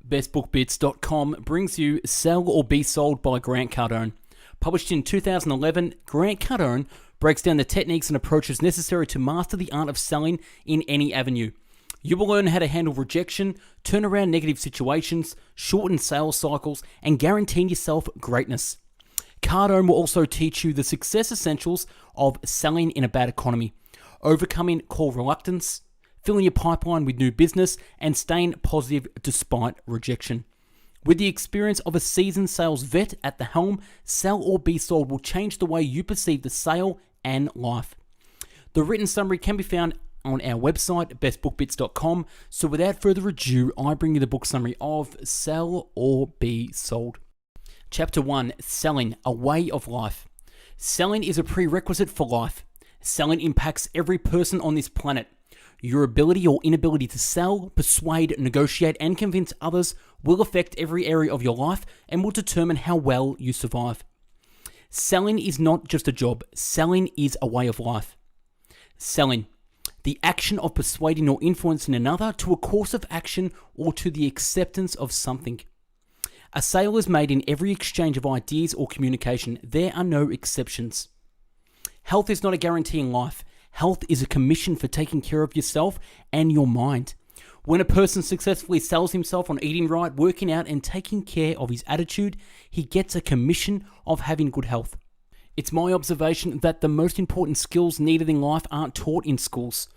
BestBookBits.com brings you Sell or Be Sold by Grant Cardone. Published in 2011, Grant Cardone breaks down the techniques and approaches necessary to master the art of selling in any avenue. You will learn how to handle rejection, turn around negative situations, shorten sales cycles, and guarantee yourself greatness. Cardone will also teach you the success essentials of selling in a bad economy, overcoming call reluctance, filling your pipeline with new business, and staying positive despite rejection. With the experience of a seasoned sales vet at the helm, Sell or Be Sold will change the way you perceive the sale and life. The written summary can be found on our website, bestbookbits.com. So without further ado, I bring you the book summary of Sell or Be Sold. Chapter 1, Selling, a Way of Life. Selling is a prerequisite for life. Selling impacts every person on this planet. Your ability or inability to sell, persuade, negotiate, and convince others will affect every area of your life and will determine how well you survive. Selling is not just a job. Selling is a way of life. Selling, the action of persuading or influencing another to a course of action or to the acceptance of something. A sale is made in every exchange of ideas or communication. There are no exceptions. Health is not a guarantee in life. Health is a commission for taking care of yourself and your mind. When a person successfully sells himself on eating right, working out, and taking care of his attitude, he gets a commission of having good health. It's my observation that the most important skills needed in life aren't taught in schools.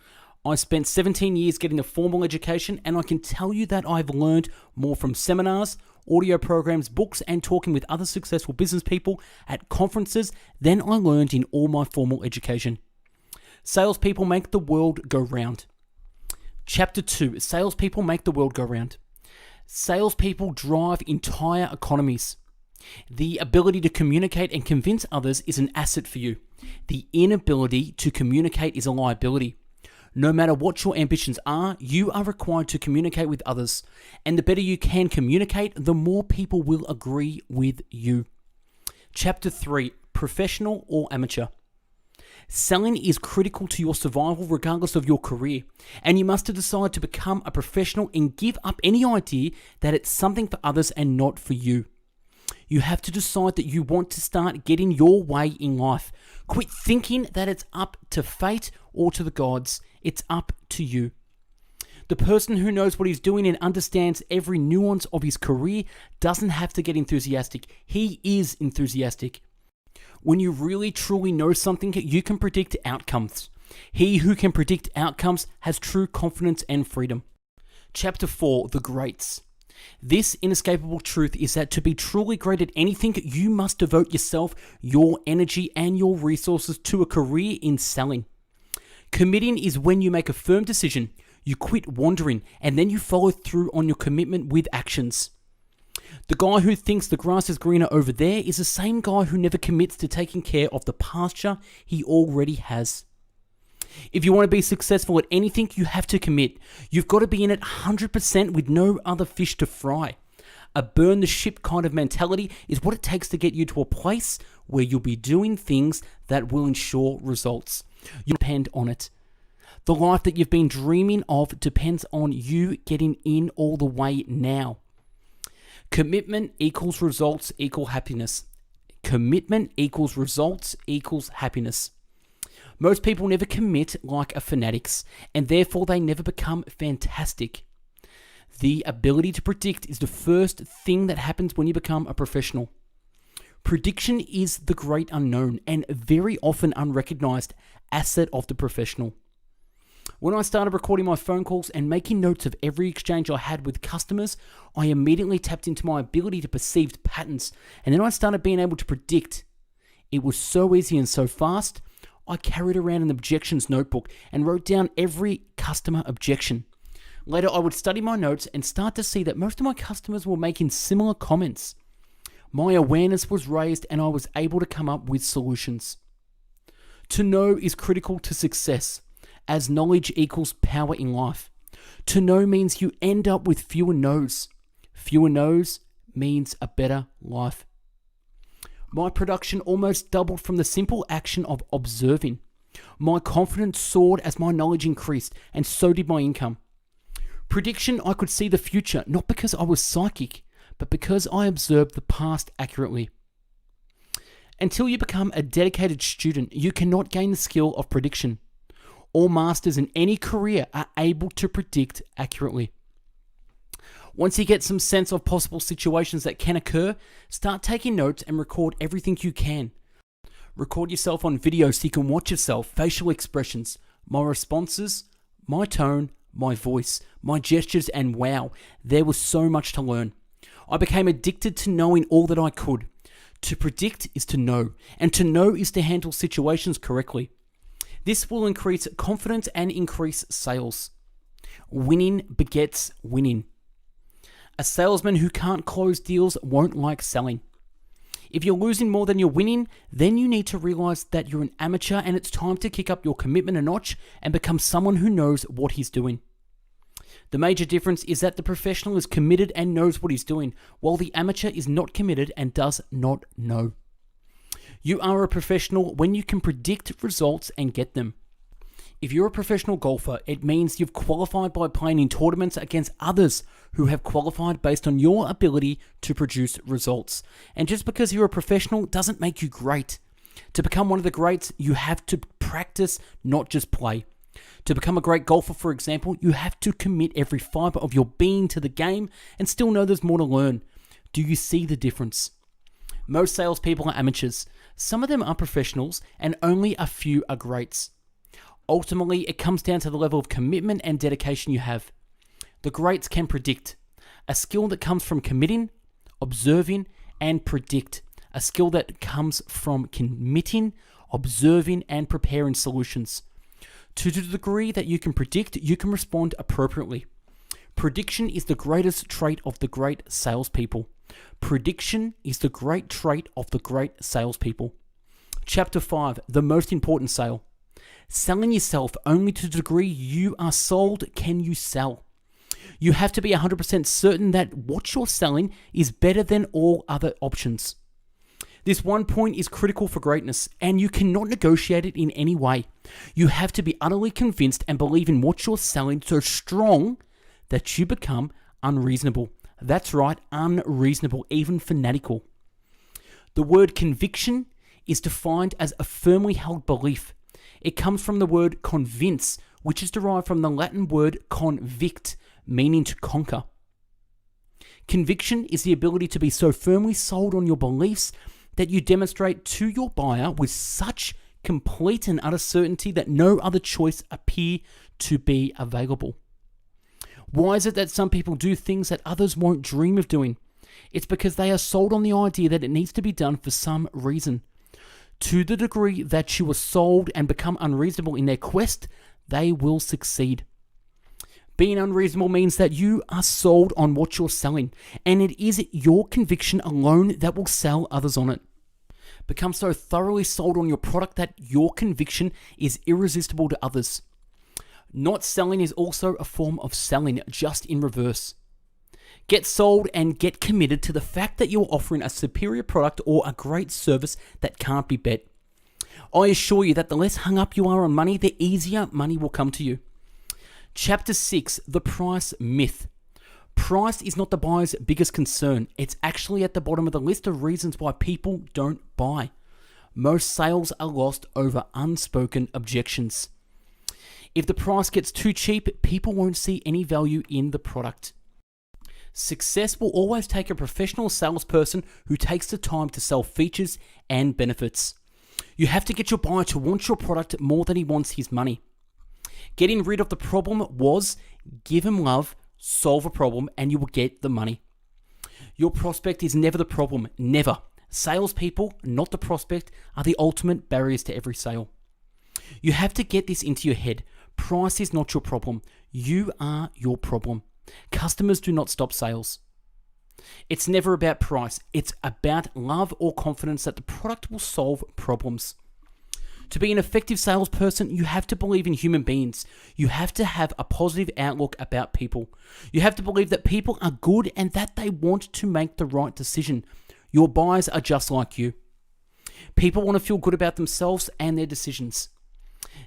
I spent 17 years getting a formal education, and I can tell you that I've learned more from seminars, audio programs, books, and talking with other successful business people at conferences than I learned in all my formal education. Salespeople make the world go round. Chapter 2, Salespeople make the world go round. Salespeople drive entire economies. The ability to communicate and convince others is an asset for you. The inability to communicate is a liability. No matter what your ambitions are, you are required to communicate with others. And the better you can communicate, the more people will agree with you. Chapter 3, Professional or Amateur. Selling is critical to your survival regardless of your career, and you must decide to become a professional and give up any idea that it's something for others and not for you. You have to decide that you want to start getting your way in life. Quit thinking that it's up to fate or to the gods. It's up to you. The person who knows what he's doing and understands every nuance of his career doesn't have to get enthusiastic. He is enthusiastic. When you really truly know something, you can predict outcomes. He who can predict outcomes has true confidence and freedom. Chapter 4, The Greats. This inescapable truth is that to be truly great at anything, you must devote yourself, your energy, and your resources to a career in selling. Committing is when you make a firm decision, you quit wandering, and then you follow through on your commitment with actions. The guy who thinks the grass is greener over there is the same guy who never commits to taking care of the pasture he already has. If you want to be successful at anything, you have to commit. You've got to be in it 100% with no other fish to fry. A burn the ship kind of mentality is what it takes to get you to a place where you'll be doing things that will ensure results. You depend on it. The life that you've been dreaming of depends on you getting in all the way now. Commitment equals results equal happiness. Commitment equals results equals happiness. Most people never commit like a fanatics, and therefore they never become fantastic. The ability to predict is the first thing that happens when you become a professional. Prediction is the great unknown and very often unrecognized asset of the professional. When I started recording my phone calls and making notes of every exchange I had with customers, I immediately tapped into my ability to perceive patterns, and then I started being able to predict. It was so easy and so fast. I carried around an objections notebook and wrote down every customer objection. Later, I would study my notes and start to see that most of my customers were making similar comments. My awareness was raised and I was able to come up with solutions. To know is critical to success, as knowledge equals power in life. To know means you end up with fewer no's. Fewer no's means a better life. My production almost doubled from the simple action of observing. My confidence soared as my knowledge increased, and so did my income. Prediction, I could see the future, not because I was psychic, but because I observed the past accurately. Until you become a dedicated student, you cannot gain the skill of prediction. All masters in any career are able to predict accurately. Once you get some sense of possible situations that can occur, start taking notes and record everything you can. Record yourself on video so you can watch yourself, facial expressions, my responses, my tone, my voice, my gestures, and wow, there was so much to learn. I became addicted to knowing all that I could. To predict is to know, and to know is to handle situations correctly. This will increase confidence and increase sales. Winning begets winning. A salesman who can't close deals won't like selling. If you're losing more than you're winning, then you need to realize that you're an amateur and it's time to kick up your commitment a notch and become someone who knows what he's doing. The major difference is that the professional is committed and knows what he's doing, while the amateur is not committed and does not know. You are a professional when you can predict results and get them. If you're a professional golfer, it means you've qualified by playing in tournaments against others who have qualified based on your ability to produce results. And just because you're a professional doesn't make you great. To become one of the greats, you have to practice, not just play. To become a great golfer, for example, you have to commit every fiber of your being to the game and still know there's more to learn. Do you see the difference? Most salespeople are amateurs. Some of them are professionals, and only a few are greats. Ultimately, it comes down to the level of commitment and dedication you have. The greats can predict, a skill that comes from committing, observing, and predict, a skill that comes from committing, observing, and preparing solutions. To the degree that you can predict, you can respond appropriately. Prediction is the greatest trait of the great salespeople. Prediction is the great trait of the great salespeople. Chapter 5, the most important sale. Selling yourself only to the degree you are sold can you sell. You have to be 100% certain that what you're selling is better than all other options. This one point is critical for greatness, and you cannot negotiate it in any way. You have to be utterly convinced and believe in what you're selling so strong that you become unreasonable. That's right, unreasonable, even fanatical. The word conviction is defined as a firmly held belief. It comes from the word convince, which is derived from the Latin word convict, meaning to conquer. Conviction is the ability to be so firmly sold on your beliefs that you demonstrate to your buyer with such complete and utter certainty that no other choice appear to be available. Why is it that some people do things that others won't dream of doing? It's because they are sold on the idea that it needs to be done for some reason. To the degree that you are sold and become unreasonable in their quest, they will succeed. Being unreasonable means that you are sold on what you're selling, and it is your conviction alone that will sell others on it. Become so thoroughly sold on your product that your conviction is irresistible to others. Not selling is also a form of selling, just in reverse. Get sold and get committed to the fact that you're offering a superior product or a great service that can't be bet. I assure you that the less hung up you are on money, the easier money will come to you. Chapter 6, the price myth. Price is not the buyer's biggest concern. It's actually at the bottom of the list of reasons why people don't buy. Most sales are lost over unspoken objections. If the price gets too cheap, people won't see any value in the product. Success will always take a professional salesperson who takes the time to sell features and benefits. You have to get your buyer to want your product more than he wants his money. Getting rid of the problem was give him love, solve a problem, and you will get the money. Your prospect is never the problem, never. Salespeople, not the prospect, are the ultimate barriers to every sale. You have to get this into your head. Price is not your problem. You are your problem. Customers do not stop sales. It's never about price. It's about love or confidence that the product will solve problems. To be an effective salesperson, you have to believe in human beings. You have to have a positive outlook about people. You have to believe that people are good and that they want to make the right decision. Your buyers are just like you. People want to feel good about themselves and their decisions.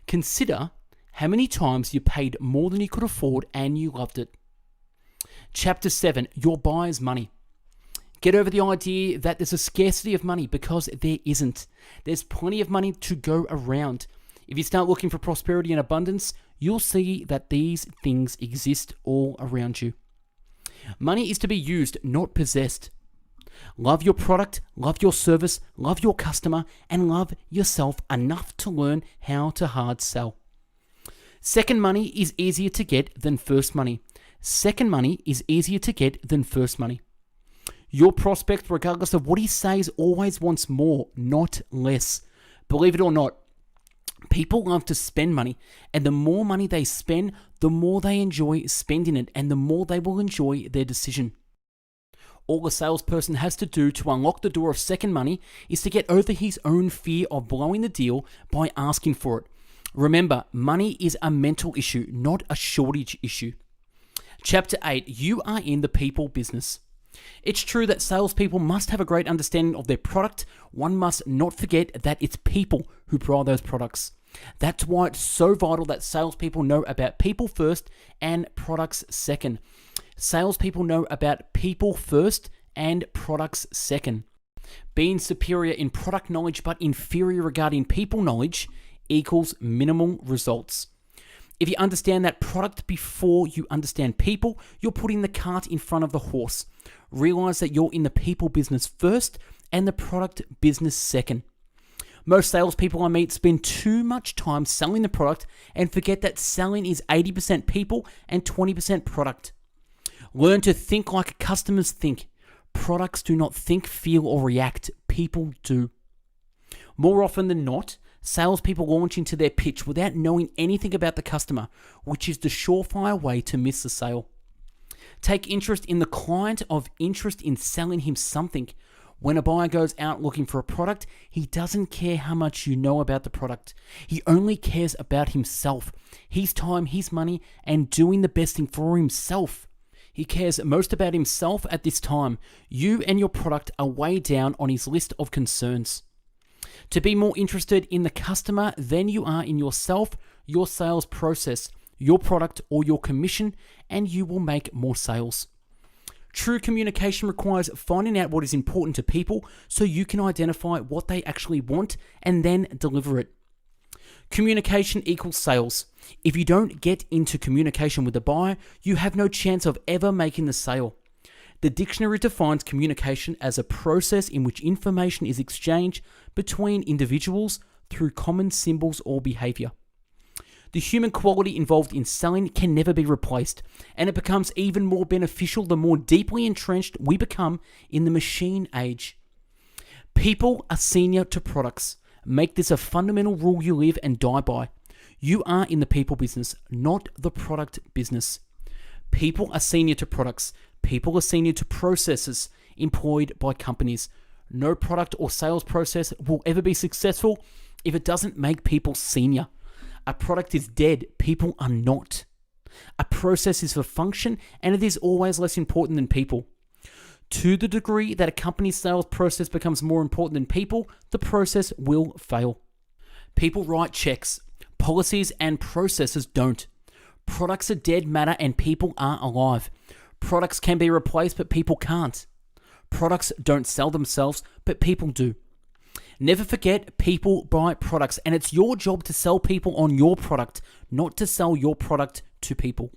Consider how many times you paid more than you could afford and you loved it. Chapter 7, Your Buyer's Money. Get over the idea that there's a scarcity of money, because there isn't. There's plenty of money to go around. If you start looking for prosperity and abundance, you'll see that these things exist all around you. Money is to be used, not possessed. Love your product, love your service, love your customer, and love yourself enough to learn how to hard sell. Second money is easier to get than first money. Second money is easier to get than first money. Your prospect, regardless of what he says, always wants more, not less. Believe it or not, people love to spend money, and the more money they spend, the more they enjoy spending it, and the more they will enjoy their decision. All a salesperson has to do to unlock the door of second money is to get over his own fear of blowing the deal by asking for it. Remember, money is a mental issue, not a shortage issue. Chapter 8, You are in the people business. It's true that salespeople must have a great understanding of their product. One must not forget that it's people who buy those products. That's why it's so vital that salespeople know about people first and products second. Salespeople know about people first and products second. Being superior in product knowledge but inferior regarding people knowledge equals minimal results. If you understand that product before you understand people, you're putting the cart in front of the horse. Realize that you're in the people business first and the product business second. Most salespeople I meet spend too much time selling the product and forget that selling is 80% people and 20% product. Learn to think like customers think. Products do not think, feel, or react. People do. More often than not, salespeople launch into their pitch without knowing anything about the customer, which is the surefire way to miss the sale. Take interest in the client of interest in selling him something. When a buyer goes out looking for a product, he doesn't care how much you know about the product. He only cares about himself, his time, his money, and doing the best thing for himself. He cares most about himself at this time. You and your product are way down on his list of concerns. To be more interested in the customer than you are in yourself, your sales process, your product, or your commission, and you will make more sales. True communication requires finding out what is important to people so you can identify what they actually want and then deliver it. Communication equals sales. If you don't get into communication with the buyer, you have no chance of ever making the sale. The dictionary defines communication as a process in which information is exchanged between individuals through common symbols or behavior. The human quality involved in selling can never be replaced, and it becomes even more beneficial the more deeply entrenched we become in the machine age. People are senior to products. Make this a fundamental rule you live and die by. You are in the people business, not the product business. People are senior to products. People are senior to processes employed by companies. No product or sales process will ever be successful if it doesn't make people senior. A product is dead. People are not. A process is for function, and it is always less important than people. To the degree that a company's sales process becomes more important than people, the process will fail. People write checks. Policies and processes don't. Products are dead matter and people are alive. Products can be replaced, but people can't. Products don't sell themselves, but people do. Never forget, people buy products, and it's your job to sell people on your product, not to sell your product to people.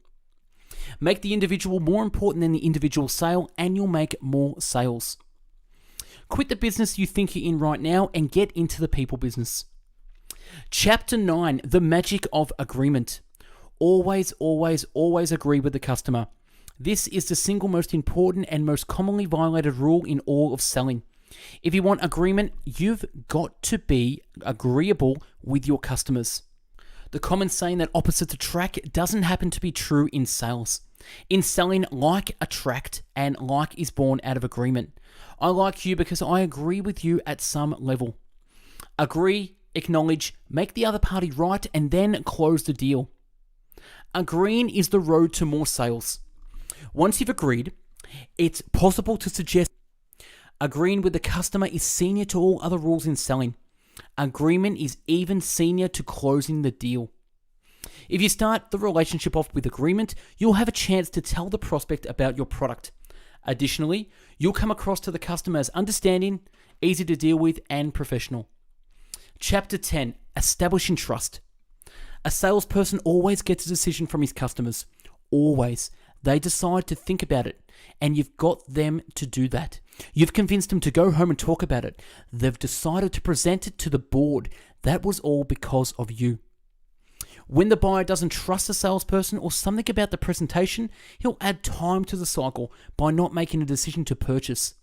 Make the individual more important than the individual sale, and you'll make more sales. Quit the business you think you're in right now and get into the people business. Chapter 9, The Magic of Agreement. Always, always, always agree with the customer. This is the single most important and most commonly violated rule in all of selling. If you want agreement, you've got to be agreeable with your customers. The common saying that opposites attract doesn't happen to be true in sales. In selling, like attract and like is born out of agreement. I like you because I agree with you at some level. Agree, acknowledge, make the other party right, and then close the deal. Agreeing is the road to more sales. Once you've agreed, it's possible to suggest agreeing with the customer is senior to all other rules in selling. Agreement is even senior to closing the deal. If you start the relationship off with agreement, you'll have a chance to tell the prospect about your product. Additionally, you'll come across to the customer as understanding, easy to deal with, and professional. Chapter 10, Establishing Trust. A salesperson always gets a decision from his customers. Always. They decide to think about it, and you've got them to do that. You've convinced them to go home and talk about it. They've decided to present it to the board. That was all because of you. When the buyer doesn't trust the salesperson or something about the presentation, he'll add time to the cycle by not making a decision to purchase.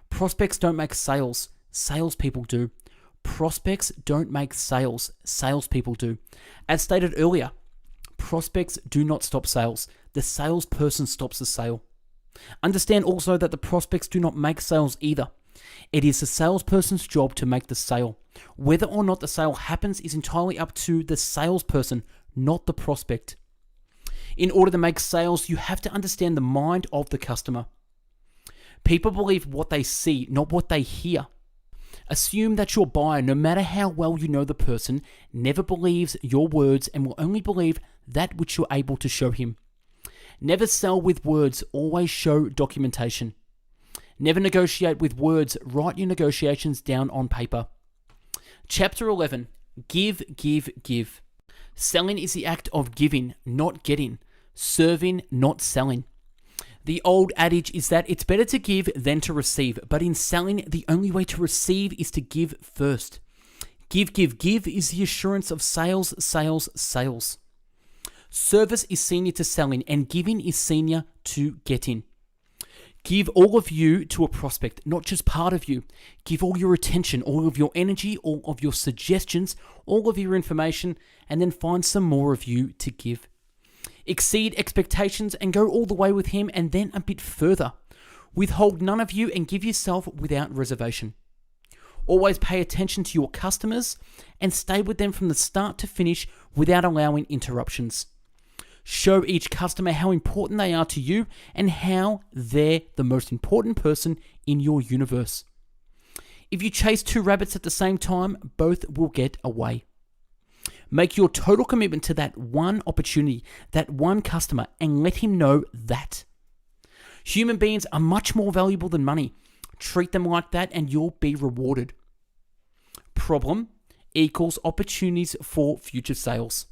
Prospects don't make sales. Salespeople do. Prospects don't make sales. Salespeople do. As stated earlier, prospects do not stop sales. The salesperson stops the sale. Understand also that the prospects do not make sales either. It is the salesperson's job to make the sale. Whether or not the sale happens is entirely up to the salesperson, not the prospect. In order to make sales, you have to understand the mind of the customer. People believe what they see, not what they hear. Assume that your buyer, no matter how well you know the person, never believes your words and will only believe that which you're able to show him. Never sell with words, always show documentation. Never negotiate with words, write your negotiations down on paper. Chapter 11, Give, Give, Give. Selling is the act of giving, not getting. Serving, not selling. The old adage is that it's better to give than to receive, but in selling, the only way to receive is to give first. Give, give, give is the assurance of sales, sales, sales. Service is senior to selling, and giving is senior to getting. Give all of you to a prospect, not just part of you. Give all your attention, all of your energy, all of your suggestions, all of your information, and then find some more of you to give. Exceed expectations and go all the way with him, and then a bit further. Withhold none of you and give yourself without reservation. Always pay attention to your customers and stay with them from the start to finish without allowing interruptions. Show each customer how important they are to you and how they're the most important person in your universe. If you chase two rabbits at the same time, both will get away. Make your total commitment to that one opportunity, that one customer, and let him know that. Human beings are much more valuable than money. Treat them like that and you'll be rewarded. Problem equals opportunities for future sales.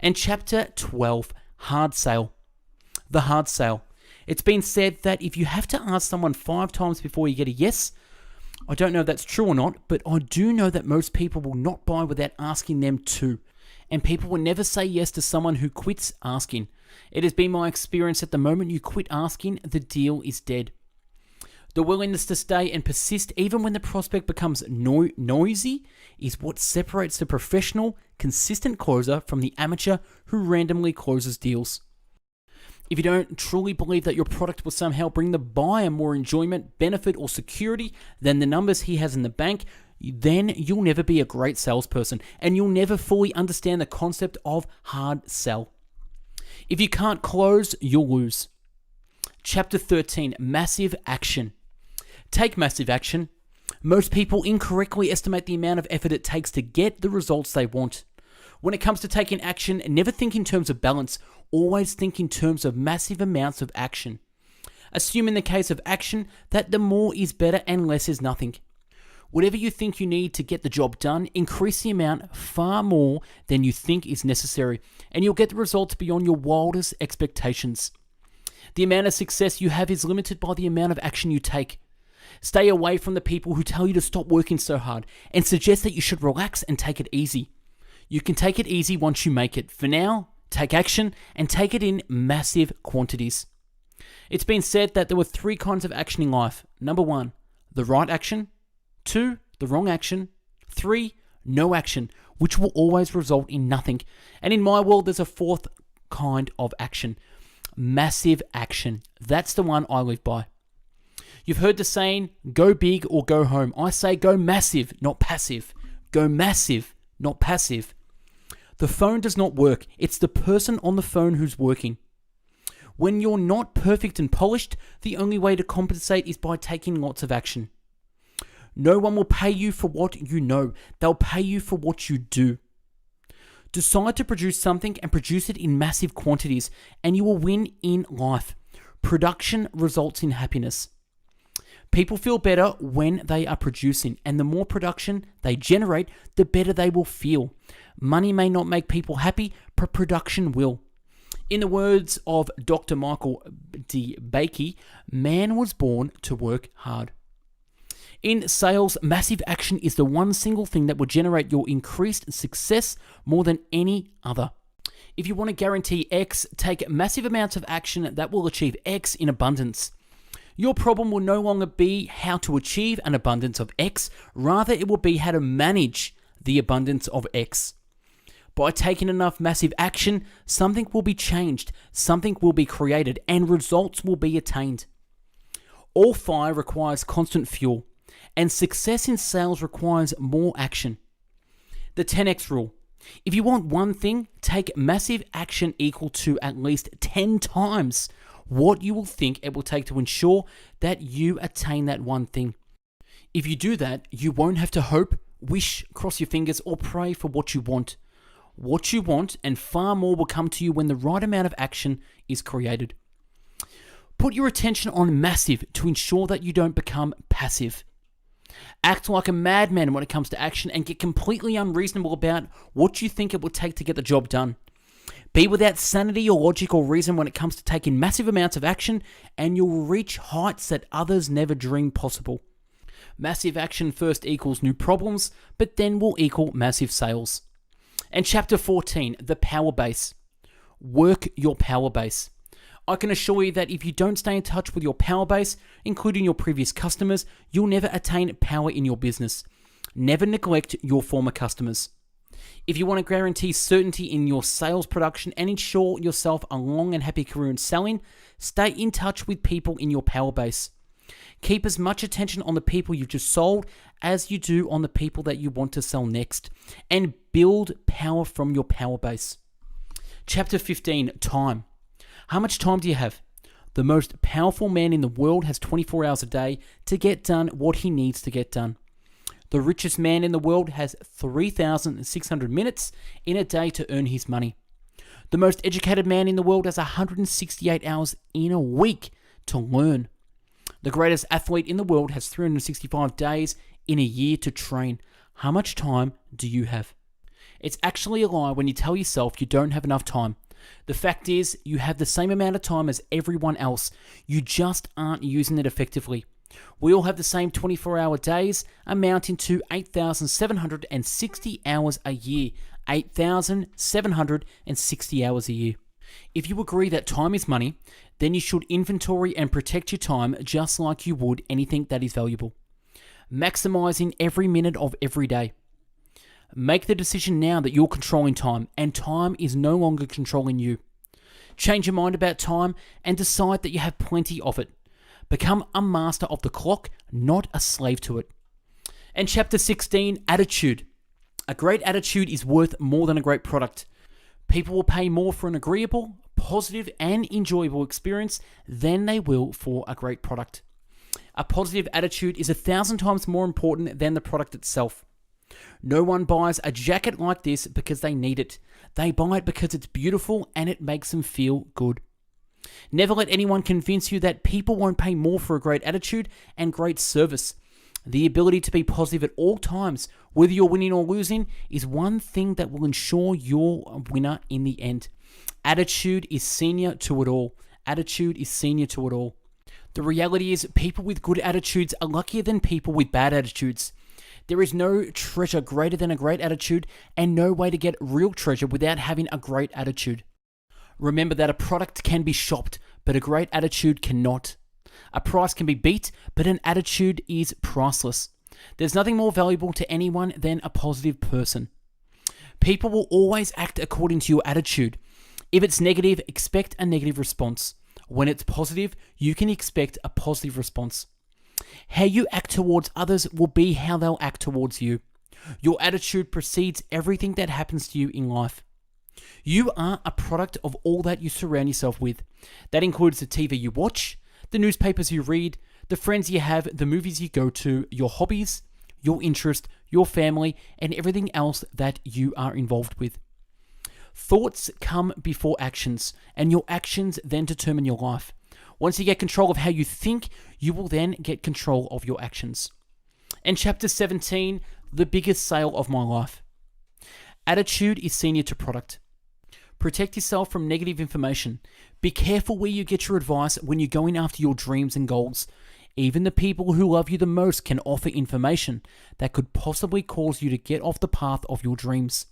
And chapter 12, Hard Sale. The hard sale. It's been said that if you have to ask someone 5 times before you get a yes, I don't know if that's true or not, but I do know that most people will not buy without asking them to. And people will never say yes to someone who quits asking. It has been my experience that the moment you quit asking, the deal is dead. The willingness to stay and persist even when the prospect becomes noisy is what separates the professional, consistent closer from the amateur who randomly closes deals. If you don't truly believe that your product will somehow bring the buyer more enjoyment, benefit, or security than the numbers he has in the bank, then you'll never be a great salesperson and you'll never fully understand the concept of hard sell. If you can't close, you'll lose. Chapter 13, Massive Action. Take massive action. Most people incorrectly estimate the amount of effort it takes to get the results they want. When it comes to taking action, never think in terms of balance, always think in terms of massive amounts of action. Assume in the case of action that the more is better and less is nothing. Whatever you think you need to get the job done, increase the amount far more than you think is necessary, and you'll get the results beyond your wildest expectations. The amount of success you have is limited by the amount of action you take. Stay away from the people who tell you to stop working so hard and suggest that you should relax and take it easy. You can take it easy once you make it. For now, take action and take it in massive quantities. It's been said that there were 3 kinds of action in life. Number 1, the right action. 2, the wrong action. 3, no action, which will always result in nothing. And in my world, there's a 4th kind of action. Massive action. That's the one I live by. You've heard the saying, go big or go home. I say go massive, not passive. Go massive, not passive. The phone does not work. It's the person on the phone who's working. When you're not perfect and polished, the only way to compensate is by taking lots of action. No one will pay you for what you know. They'll pay you for what you do. Decide to produce something and produce it in massive quantities, and you will win in life. Production results in happiness. People feel better when they are producing, and the more production they generate, the better they will feel. Money may not make people happy, but production will. In the words of Dr. Michael D. Bakey, man was born to work hard. In sales, massive action is the one single thing that will generate your increased success more than any other. If you want to guarantee X, take massive amounts of action that will achieve X in abundance. Your problem will no longer be how to achieve an abundance of X, rather it will be how to manage the abundance of X. By taking enough massive action, something will be changed, something will be created, and results will be attained. All fire requires constant fuel, and success in sales requires more action. The 10x rule. If you want one thing, take massive action equal to at least 10 times what you will think it will take to ensure that you attain that one thing. If you do that, you won't have to hope, wish, cross your fingers, or pray for what you want. What you want and far more will come to you when the right amount of action is created. Put your attention on massive to ensure that you don't become passive. Act like a madman when it comes to action and get completely unreasonable about what you think it will take to get the job done. Be without sanity or logic or reason when it comes to taking massive amounts of action, and you'll reach heights that others never dreamed possible. Massive action first equals new problems, but then will equal massive sales. And chapter 14, the power base. Work your power base. I can assure you that if you don't stay in touch with your power base, including your previous customers, you'll never attain power in your business. Never neglect your former customers. If you want to guarantee certainty in your sales production and ensure yourself a long and happy career in selling, stay in touch with people in your power base. Keep as much attention on the people you've just sold as you do on the people that you want to sell next, and build power from your power base. Chapter 15, time. How much time do you have? The most powerful man in the world has 24 hours a day to get done what he needs to get done. The richest man in the world has 3,600 minutes in a day to earn his money. The most educated man in the world has 168 hours in a week to learn. The greatest athlete in the world has 365 days in a year to train. How much time do you have? It's actually a lie when you tell yourself you don't have enough time. The fact is, you have the same amount of time as everyone else. You just aren't using it effectively. We all have the same 24-hour days, amounting to 8,760 hours a year. 8,760 hours a year. If you agree that time is money, then you should inventory and protect your time just like you would anything that is valuable. Maximizing every minute of every day. Make the decision now that you're controlling time, and time is no longer controlling you. Change your mind about time and decide that you have plenty of it. Become a master of the clock, not a slave to it. And chapter 16, attitude. A great attitude is worth more than a great product. People will pay more for an agreeable, positive, and enjoyable experience than they will for a great product. A positive attitude is 1,000 times more important than the product itself. No one buys a jacket like this because they need it. They buy it because it's beautiful and it makes them feel good. Never let anyone convince you that people won't pay more for a great attitude and great service. The ability to be positive at all times, whether you're winning or losing, is one thing that will ensure you're a winner in the end. Attitude is senior to it all. Attitude is senior to it all. The reality is, people with good attitudes are luckier than people with bad attitudes. There is no treasure greater than a great attitude, and no way to get real treasure without having a great attitude. Remember that a product can be shopped, but a great attitude cannot. A price can be beat, but an attitude is priceless. There's nothing more valuable to anyone than a positive person. People will always act according to your attitude. If it's negative, expect a negative response. When it's positive, you can expect a positive response. How you act towards others will be how they'll act towards you. Your attitude precedes everything that happens to you in life. You are a product of all that you surround yourself with. That includes the TV you watch, the newspapers you read, the friends you have, the movies you go to, your hobbies, your interest, your family, and everything else that you are involved with. Thoughts come before actions, and your actions then determine your life. Once you get control of how you think, you will then get control of your actions. And chapter 17, the biggest sale of my life. Attitude is senior to product. Protect yourself from negative information. Be careful where you get your advice when you're going after your dreams and goals. Even the people who love you the most can offer information that could possibly cause you to get off the path of your dreams.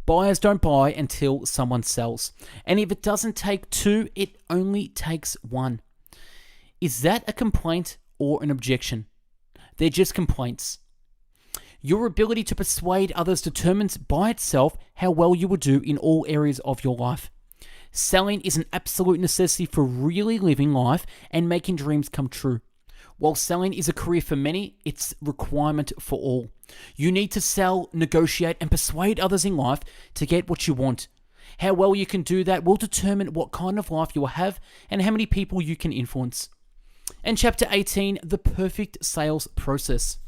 Buyers don't buy until someone sells. And if it doesn't take two, it only takes one. Is that a complaint or an objection? They're just complaints. Your ability to persuade others determines by itself how well you will do in all areas of your life. Selling is an absolute necessity for really living life and making dreams come true. While selling is a career for many, it's a requirement for all. You need to sell, negotiate, and persuade others in life to get what you want. How well you can do that will determine what kind of life you will have and how many people you can influence. And chapter 18, the perfect sales process.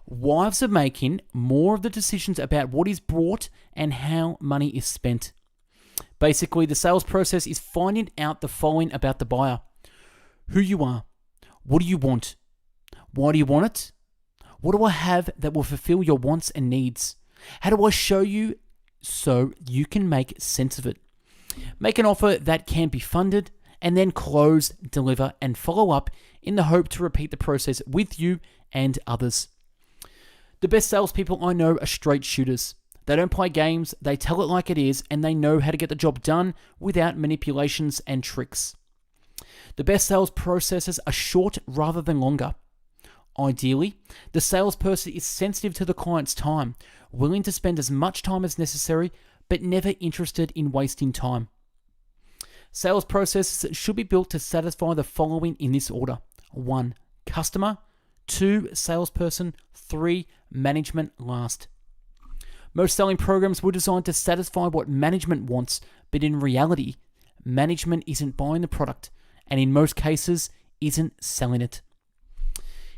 Wives are making more of the decisions about what is bought and how money is spent. Basically, the sales process is finding out the following about the buyer: who you are, what do you want, why do you want it, what do I have that will fulfill your wants and needs, how do I show you so you can make sense of it. Make an offer that can be funded, and then close, deliver, and follow up in the hope to repeat the process with you and others. The best salespeople I know are straight shooters. They don't play games, they tell it like it is, and they know how to get the job done without manipulations and tricks. The best sales processes are short rather than longer. Ideally, the salesperson is sensitive to the client's time, willing to spend as much time as necessary, but never interested in wasting time. Sales processes should be built to satisfy the following in this order: 1. Customer. 2. Salesperson. 3. Management last. Most selling programs were designed to satisfy what management wants, but in reality, management isn't buying the product, and in most cases, isn't selling it.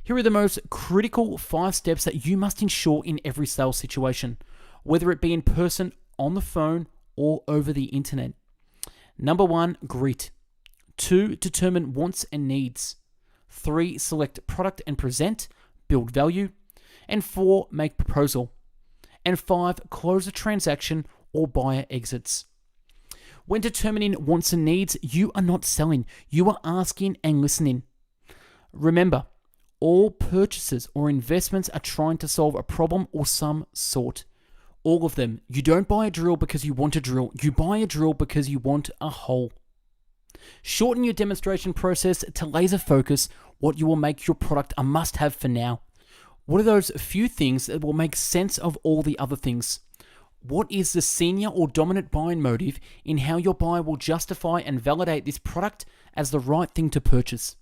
Here are the most critical 5 steps that you must ensure in every sales situation, whether it be in person, on the phone, or over the internet. Number 1, greet. 2, determine wants and needs. 3, select product and present, build value. And 4, make proposal. And 5, close a transaction or buyer exits. When determining wants and needs, you are not selling, you are asking and listening. Remember, all purchases or investments are trying to solve a problem or some sort. All of them. You don't buy a drill because you want a drill, you buy a drill because you want a hole. Shorten your demonstration process to laser focus what you will make your product a must-have for now. What are those few things that will make sense of all the other things? What is the senior or dominant buying motive in how your buyer will justify and validate this product as the right thing to purchase?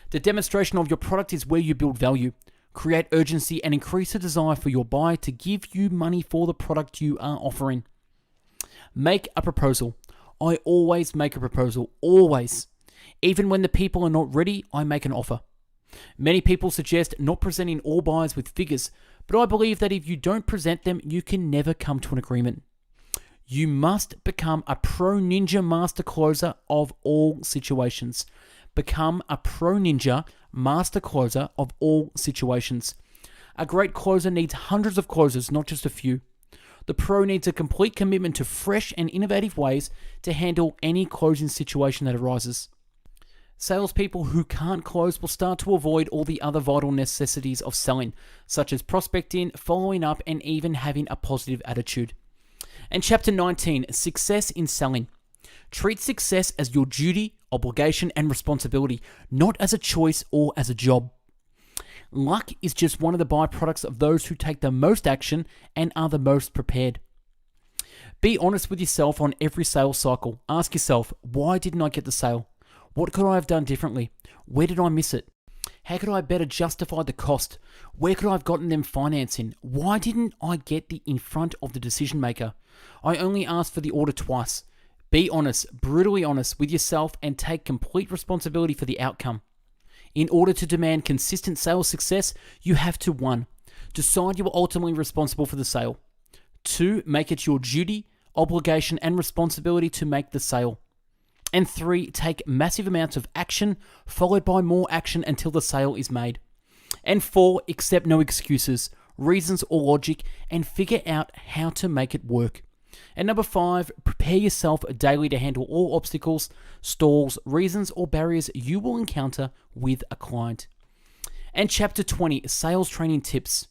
The demonstration of your product is where you build value, create urgency, and increase the desire for your buyer to give you money for the product you are offering. Make a proposal. I always make a proposal, always. Even when the people are not ready, I make an offer. Many people suggest not presenting all buyers with figures, but I believe that if you don't present them, you can never come to an agreement. You must become a pro ninja master closer of all situations. Become a pro ninja master closer of all situations. A great closer needs hundreds of closers, not just a few. The pro needs a complete commitment to fresh and innovative ways to handle any closing situation that arises. Salespeople who can't close will start to avoid all the other vital necessities of selling, such as prospecting, following up, and even having a positive attitude. And chapter 19, success in selling. Treat success as your duty, obligation, and responsibility, not as a choice or as a job. Luck is just one of the byproducts of those who take the most action and are the most prepared. Be honest with yourself on every sales cycle. Ask yourself, why didn't I get the sale? What could I have done differently? Where did I miss it? How could I better justify the cost? Where could I have gotten them financing? Why didn't I get in front of the decision maker? I only asked for the order twice. Be honest, brutally honest with yourself, and take complete responsibility for the outcome. In order to demand consistent sales success, you have to 1. Decide you are ultimately responsible for the sale. 2. Make it your duty, obligation, and responsibility to make the sale. And 3, take massive amounts of action, followed by more action until the sale is made. And 4, accept no excuses, reasons, or logic, and figure out how to make it work. And number 5, prepare yourself daily to handle all obstacles, stalls, reasons, or barriers you will encounter with a client. And chapter 20, sales training tips.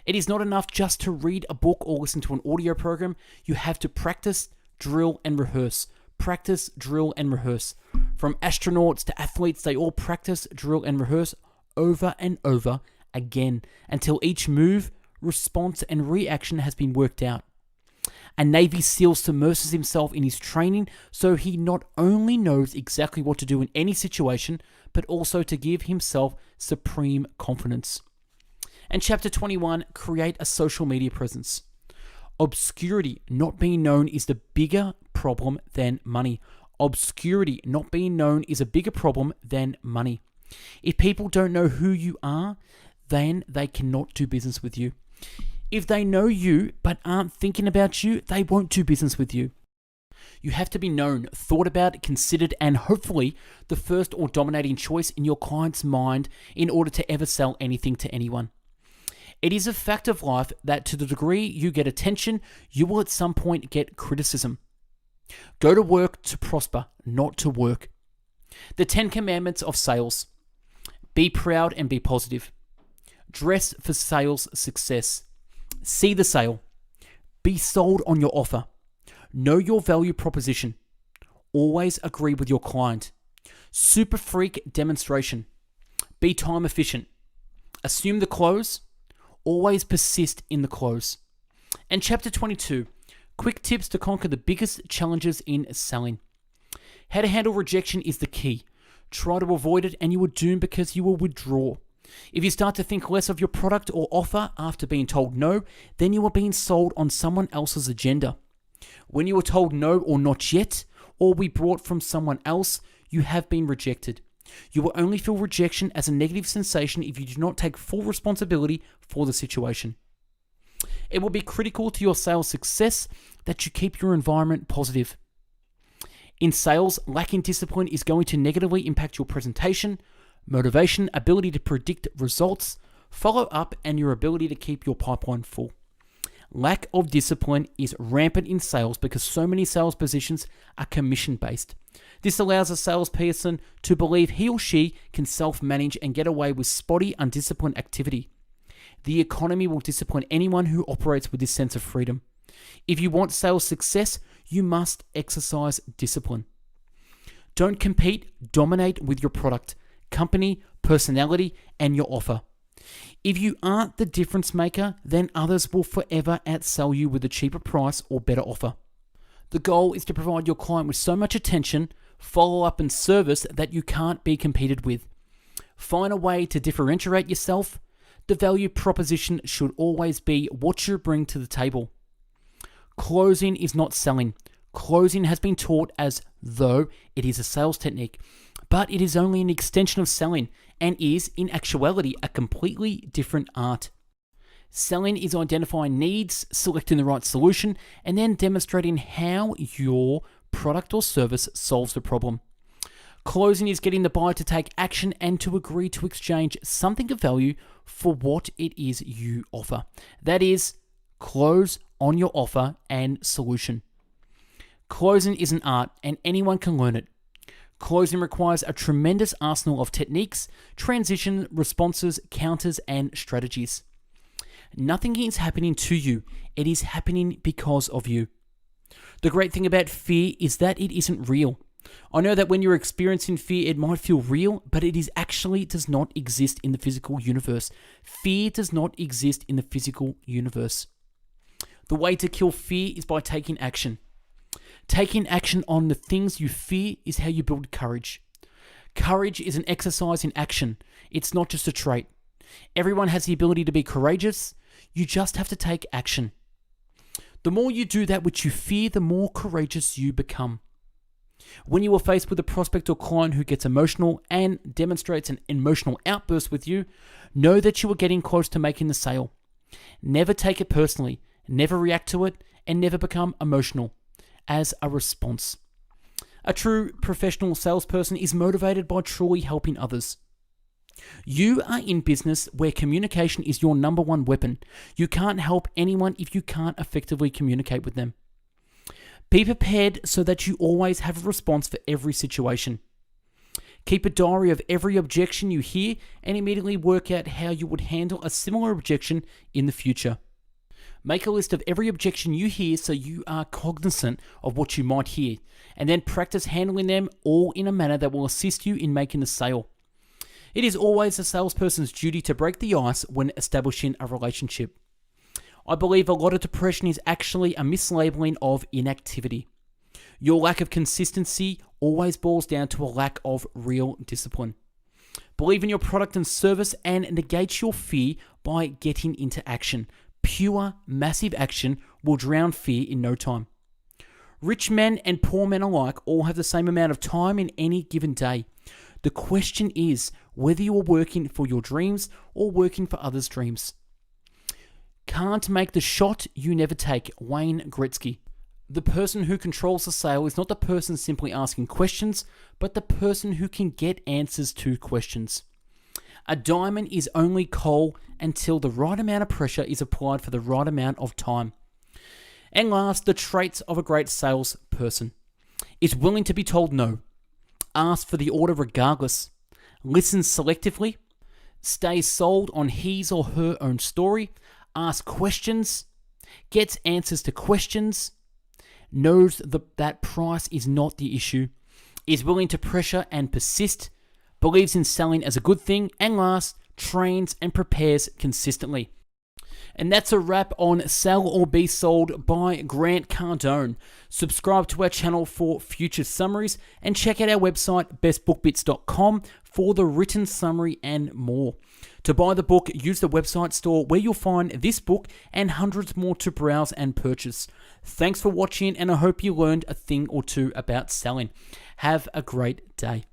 It is not enough just to read a book or listen to an audio program. You have to practice, drill, and rehearse. Practice, drill, and rehearse. From astronauts to athletes, they all practice, drill, and rehearse over and over again until each move, response, and reaction has been worked out. A Navy SEAL submerses himself in his training so he not only knows exactly what to do in any situation, but also to give himself supreme confidence. And chapter 21, create a social media presence. Obscurity, not being known, is the bigger problem than money. Obscurity, not being known, is a bigger problem than money. If people don't know who you are, then they cannot do business with you. If they know you but aren't thinking about you, they won't do business with you. You have to be known, thought about, considered, and hopefully the first or dominating choice in your client's mind in order to ever sell anything to anyone. It is a fact of life that to the degree you get attention, you will at some point get criticism. Go to work to prosper, not to work. The 10 commandments of sales. Be proud and be positive. Dress for sales success. See the sale. Be sold on your offer. Know your value proposition. Always agree with your client. Super freak demonstration. Be time efficient. Assume the close. Always persist in the close. And chapter 22, quick tips to conquer the biggest challenges in selling. How to handle rejection is the key. Try to avoid it and you will doom because you will withdraw. If you start to think less of your product or offer after being told no, then you are being sold on someone else's agenda. When you are told no or not yet, or we brought from someone else, you have been rejected. You will only feel rejection as a negative sensation if you do not take full responsibility for the situation. It will be critical to your sales success that you keep your environment positive. In sales, lacking discipline is going to negatively impact your presentation, motivation, ability to predict results, follow up, and your ability to keep your pipeline full. Lack of discipline is rampant in sales because so many sales positions are commission-based. This allows a salesperson to believe he or she can self-manage and get away with spotty, undisciplined activity. The economy will discipline anyone who operates with this sense of freedom. If you want sales success, you must exercise discipline. Don't compete, dominate with your product, company, personality, and your offer. If you aren't the difference maker, then others will forever outsell you with a cheaper price or better offer. The goal is to provide your client with so much attention, follow-up, and service that you can't be competed with. Find a way to differentiate yourself. The value proposition should always be what you bring to the table. Closing is not selling. Closing has been taught as though it is a sales technique, but it is only an extension of selling and is, in actuality, a completely different art. Selling is identifying needs, selecting the right solution, and then demonstrating how your product or service solves the problem. Closing is getting the buyer to take action and to agree to exchange something of value for what it is you offer. That is, close on your offer and solution. Closing is an art and anyone can learn it. Closing requires a tremendous arsenal of techniques, transition, responses, counters, and strategies. Nothing is happening to you. It is happening because of you. The great thing about fear is that it isn't real. I know that when you're experiencing fear, it might feel real, but it does not exist in the physical universe. Fear does not exist in the physical universe. The way to kill fear is by taking action. Taking action on the things you fear is how you build courage. Courage is an exercise in action. It's not just a trait. Everyone has the ability to be courageous. You just have to take action. The more you do that which you fear, the more courageous you become. When you are faced with a prospect or client who gets emotional and demonstrates an emotional outburst with you, know that you are getting close to making the sale. Never take it personally, never react to it, and never become emotional. as a response. A true professional salesperson is motivated by truly helping others. You are in business where communication is your number one weapon. You can't help anyone if you can't effectively communicate with them. Be prepared so that you always have a response for every situation. Keep a diary of every objection you hear and immediately work out how you would handle a similar objection in the future. Make a list of every objection you hear so you are cognizant of what you might hear, and then practice handling them all in a manner that will assist you in making the sale. It is always a salesperson's duty to break the ice when establishing a relationship. I believe a lot of depression is actually a mislabeling of inactivity. Your lack of consistency always boils down to a lack of real discipline. Believe in your product and service and negate your fear by getting into action. Pure, massive action will drown fear in no time. Rich men and poor men alike all have the same amount of time in any given day. The question is whether you are working for your dreams or working for others' dreams. Can't make the shot you never take, Wayne Gretzky. The person who controls the sale is not the person simply asking questions, but the person who can get answers to questions. A diamond is only coal until the right amount of pressure is applied for the right amount of time. And last, the traits of a great salesperson is willing to be told no, ask for the order regardless, listens selectively, stays sold on his or her own story, asks questions, gets answers to questions, knows that price is not the issue, is willing to pressure and persist, believes in selling as a good thing, and last, trains and prepares consistently. And that's a wrap on Sell or Be Sold by Grant Cardone. Subscribe to our channel for future summaries and check out our website bestbookbits.com for the written summary and more. To buy the book, use the website store where you'll find this book and hundreds more to browse and purchase. Thanks for watching, and I hope you learned a thing or two about selling. Have a great day.